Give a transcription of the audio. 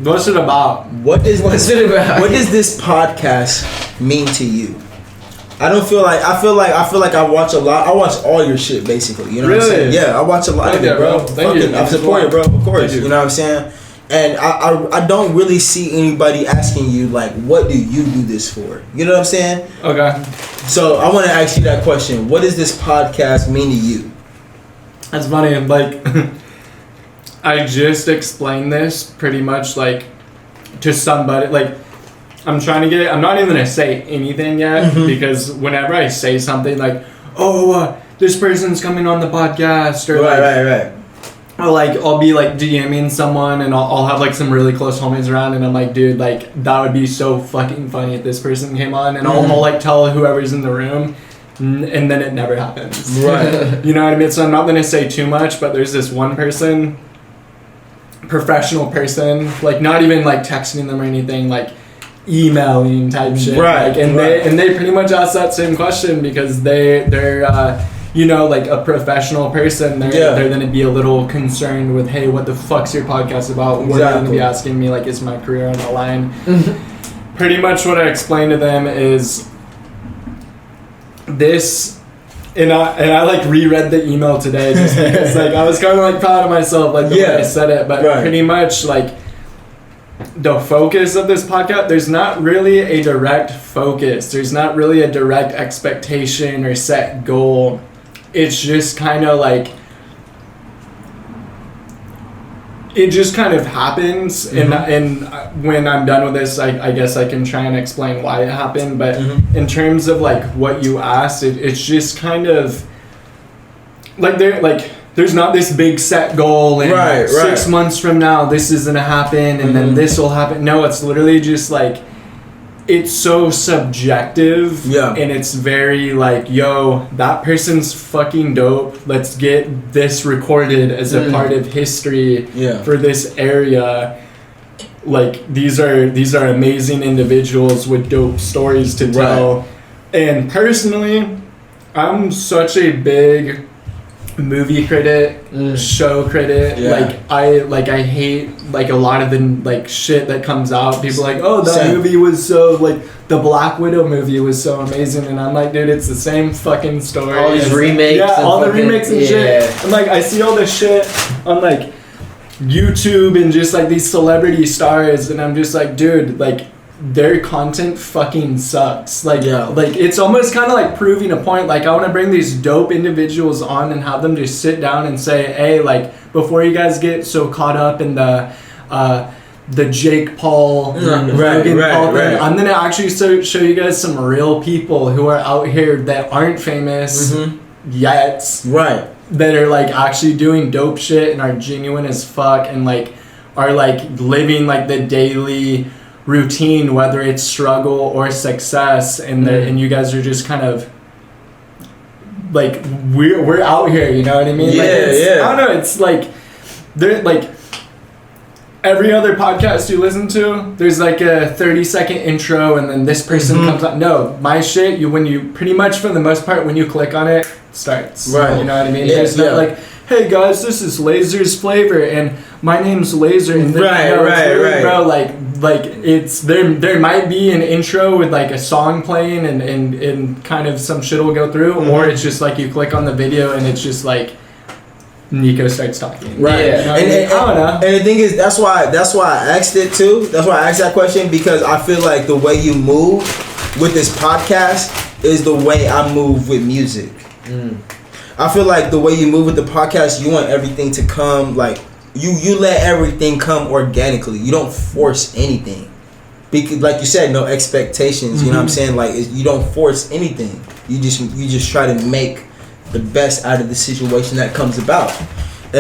What's it about? What's it about? What does this podcast mean to you? I feel like I watch a lot. I watch all your shit basically. You know what I'm saying? Yeah, I watch a lot of it, bro. Thank you. I support it, bro. Of course. You know what I'm saying? And I don't really see anybody asking you like, what do you do this for? You know what I'm saying? Okay. So I want to ask you that question. What does this podcast mean to you? That's funny. Like, I just explained this pretty much like to somebody. Like, I'm not even gonna say anything yet because whenever I say something like, this person's coming on the podcast, or right. Or like I'll be like DMing someone and I'll have like some really close homies around and I'm like, dude, like that would be so fucking funny if this person came on, and I'll like tell whoever's in the room, and then it never happens. Right. You know what I mean? So I'm not gonna say too much, but there's this one person, professional person, like not even like texting them or anything, like emailing type shit. Right. Like, and they pretty much ask that same question because they're you know, like a professional person, they're going to be a little concerned with, hey, what the fuck's your podcast about? What are they going to be asking me? Like, is my career on the line? Pretty much what I explained to them is this, and I like reread the email today just because like I was kind of like proud of myself, like the way I said it, but pretty much like the focus of this podcast, there's not really a direct focus. There's not really a direct expectation or set goal. It's just kind of like, it just kind of happens. And when I'm done with this, I guess I can try and explain why it happened. But in terms of like what you asked, it's just kind of like there's not this big set goal and 6 months from now this is gonna happen and then this will happen. No, it's literally just like, it's so subjective, and it's very like, yo, that person's fucking dope. Let's get this recorded as a part of history for this area. Like these are amazing individuals with dope stories to tell. And personally, I'm such a big movie critic, show critic. I hate like a lot of the like shit that comes out. People are like, oh, that movie was so like, the Black Widow movie was so amazing, and I'm like, dude, it's the same fucking story. All these remakes, all the remakes and shit. And like I see all this shit on like YouTube and just like these celebrity stars, and I'm just like, dude, like their content fucking sucks. Like it's almost kind of like proving a point. Like I want to bring these dope individuals on and have them just sit down and say, hey, like before you guys get so caught up in the Jake Paul, Logan Paul thing, I'm gonna actually show you guys some real people who are out here that aren't famous yet, that are like actually doing dope shit and are genuine as fuck and like are like living like the daily routine, whether it's struggle or success, and and you guys are just kind of like we're out here, you know what I mean? I don't know, it's like they're like every other podcast you listen to, there's like a 30-second intro and then this person comes up. No, my shit, when you pretty much for the most part when you click on it, starts. You know what I mean? There's not like, hey guys, this is Lazer's Flavor and my name's Lazer, and bro, like it's there might be an intro with like a song playing and kind of some shit will go through, or it's just like you click on the video and it's just like Nico starts talking. And I don't know. And the thing is, that's why I asked it too. That's why I asked that question, because I feel like the way you move with this podcast is the way I move with music. I feel like the way you move with the podcast, you want everything to come like you let everything come organically. You don't force anything. Because like you said, no expectations, you know what I'm saying? Like you don't force anything. You just try to make the best out of the situation that comes about.